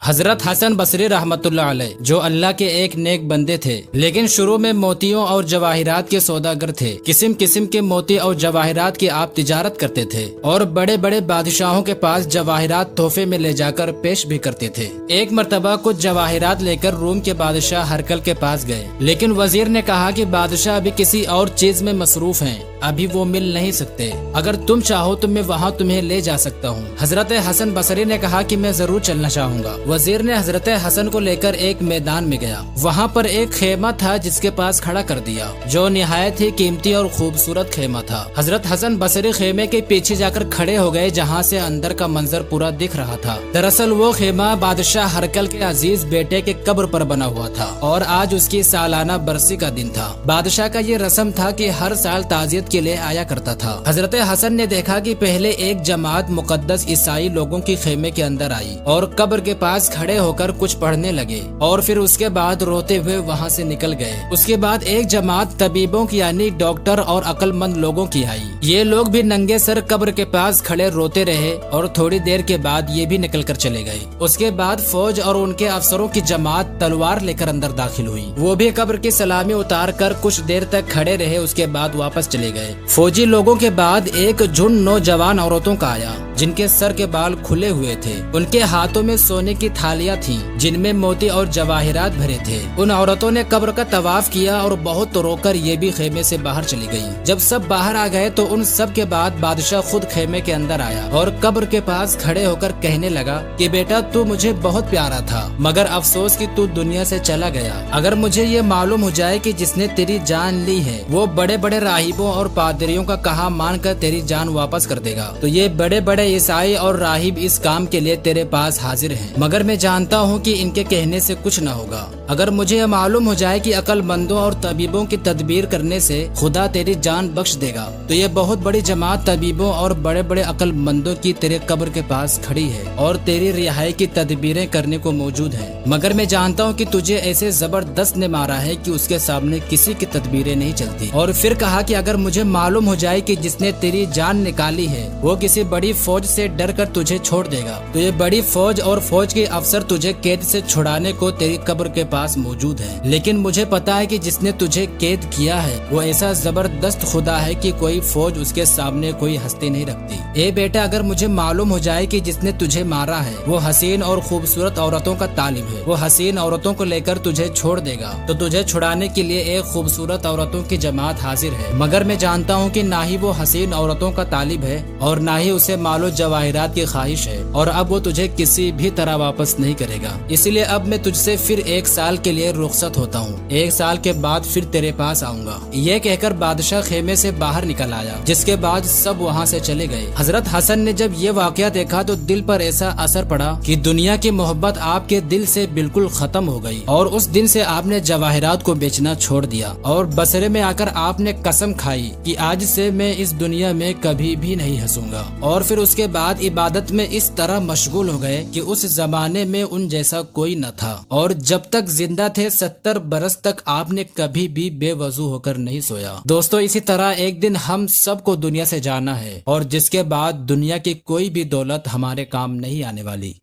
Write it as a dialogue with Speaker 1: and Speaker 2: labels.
Speaker 1: حضرت حسن بصری رحمت اللہ علیہ جو اللہ کے ایک نیک بندے تھے، لیکن شروع میں موتیوں اور جواہرات کے سوداگر تھے۔ قسم قسم کے موتی اور جواہرات کی آپ تجارت کرتے تھے اور بڑے بڑے بادشاہوں کے پاس جواہرات تحفے میں لے جا کر پیش بھی کرتے تھے۔ ایک مرتبہ کچھ جواہرات لے کر روم کے بادشاہ ہرکل کے پاس گئے، لیکن وزیر نے کہا کہ بادشاہ ابھی کسی اور چیز میں مصروف ہیں، ابھی وہ مل نہیں سکتے، اگر تم چاہو تو میں وہاں تمہیں لے جا سکتا ہوں۔ حضرت حسن بصری نے کہا کہ میں ضرور چلنا چاہوں گا۔ وزیر نے حضرت حسن کو لے کر ایک میدان میں گیا، وہاں پر ایک خیمہ تھا جس کے پاس کھڑا کر دیا، جو نہایت ہی قیمتی اور خوبصورت خیمہ تھا۔ حضرت حسن بصری خیمے کے پیچھے جا کر کھڑے ہو گئے، جہاں سے اندر کا منظر پورا دکھ رہا تھا۔ دراصل وہ خیمہ بادشاہ ہرکل کے عزیز بیٹے کے قبر پر بنا ہوا تھا اور آج اس کی سالانہ برسی کا دن تھا۔ بادشاہ کا یہ رسم تھا کہ ہر سال تعزیت کے لیے آیا کرتا تھا۔ حضرت حسن نے دیکھا کہ پہلے ایک جماعت مقدس عیسائی لوگوں کی خیمے کے اندر آئی اور قبر کے پاس کھڑے ہو کر کچھ پڑھنے لگے، اور پھر اس کے بعد روتے ہوئے وہاں سے نکل گئے۔ اس کے بعد ایک جماعت طبیبوں کی یعنی ڈاکٹر اور عقل مند لوگوں کی آئی۔ یہ لوگ بھی ننگے سر قبر کے پاس کھڑے روتے رہے اور تھوڑی دیر کے بعد یہ بھی نکل کر چلے گئے۔ اس کے بعد فوج اور ان کے افسروں کی جماعت تلوار لے کر اندر داخل ہوئی، وہ بھی قبر کی سلامی اتار کر کچھ دیر تک کھڑے رہے، اس کے بعد واپس چلے گئے۔ فوجی لوگوں کے بعد ایک جھنڈ نوجوان عورتوں کا آیا، جن کے سر کے بال کھلے ہوئے تھے، ان کے ہاتھوں میں سونے کی تھالیاں تھیں جن میں موتی اور جواہرات بھرے تھے۔ ان عورتوں نے قبر کا طواف کیا اور بہت رو کر یہ بھی خیمے سے باہر چلی گئی۔ جب سب باہر آ گئے تو ان سب کے بعد بادشاہ خود خیمے کے اندر آیا اور قبر کے پاس کھڑے ہو کر کہنے لگا کہ بیٹا تو مجھے بہت پیارا تھا، مگر افسوس کہ تو دنیا سے چلا گیا۔ اگر مجھے یہ معلوم ہو جائے کہ جس نے تیری جان لی ہے وہ بڑے بڑے راہبوں اور پادریوں کا کہا مان کر تیری جان واپس کر دے گا، تو یہ بڑے بڑے عیسائی اور راہب اس کام کے لیے تیرے پاس حاضر ہیں، مگر میں جانتا ہوں کہ ان کے کہنے سے کچھ نہ ہوگا۔ اگر مجھے یہ معلوم ہو جائے کہ عقل مندوں اور طبیبوں کی تدبیر کرنے سے خدا تیری جان بخش دے گا، تو یہ بہت بڑی جماعت طبیبوں اور بڑے بڑے عقل مندوں کی تیرے قبر کے پاس کھڑی ہے اور تیری رہائی کی تدبیریں کرنے کو موجود ہیں، مگر میں جانتا ہوں کہ تجھے ایسے زبردست نے مارا ہے کہ اس کے سامنے کسی کی تدبیریں نہیں چلتی۔ اور پھر کہا کہ اگر مجھے معلوم ہو جائے کہ جس نے تیری جان نکالی ہے وہ کسی بڑی فوج سے ڈر کر تجھے چھوڑ دے گا، تو یہ بڑی فوج اور فوج کے افسر تجھے قید سے چھڑانے کو تیری قبر کے پاس موجود ہے، لیکن مجھے پتا ہے کہ جس نے تجھے قید کیا ہے وہ ایسا زبردست خدا ہے کہ کوئی فوج اس کے سامنے کوئی ہستی نہیں رکھتی۔ اے بیٹا اگر مجھے معلوم ہو جائے کہ جس نے تجھے مارا ہے وہ حسین اور خوبصورت عورتوں کا طالب ہے، وہ حسین عورتوں کو لے کر تجھے چھوڑ دے گا، تو تجھے چھڑانے کے لیے ایک خوبصورت عورتوں کی جماعت حاضر ہے، مگر میں جانتا ہوں کہ نہ ہی وہ حسین عورتوں کا طالب ہے اور نہ ہی اسے مال و جواہرات کی خواہش ہے، اور اب وہ تجھے کسی بھی طرح واپس نہیں کرے گا، اس لیے اب میں تجھ سے پھر 1 سال کے لیے رخصت ہوتا ہوں، 1 سال کے بعد پھر تیرے پاس آؤں گا۔ یہ کہہ کر بادشاہ خیمے سے باہر نکل آیا، جس کے بعد سب وہاں سے چلے گئے۔ حضرت حسن نے جب یہ واقعہ دیکھا تو دل پر ایسا اثر پڑا کہ دنیا کی محبت آپ کے دل سے بالکل ختم ہو گئی، اور اس دن سے آپ نے جواہرات کو بیچنا چھوڑ دیا، اور بصرے میں آ کر آپ نے قسم کھائی کہ آج سے میں اس دنیا میں کبھی بھی نہیں ہنسوں گا، اور پھر اس کے بعد عبادت میں اس طرح مشغول ہو گئے کہ اس زمانے میں ان جیسا کوئی نہ تھا، اور جب تک زندہ تھے 70 برس تک آپ نے کبھی بھی بے وضو ہو کر نہیں سویا۔ دوستو اسی طرح ایک دن ہم سب کو دنیا سے جانا ہے، اور جس کے بعد دنیا کی کوئی بھی دولت ہمارے کام نہیں آنے والی۔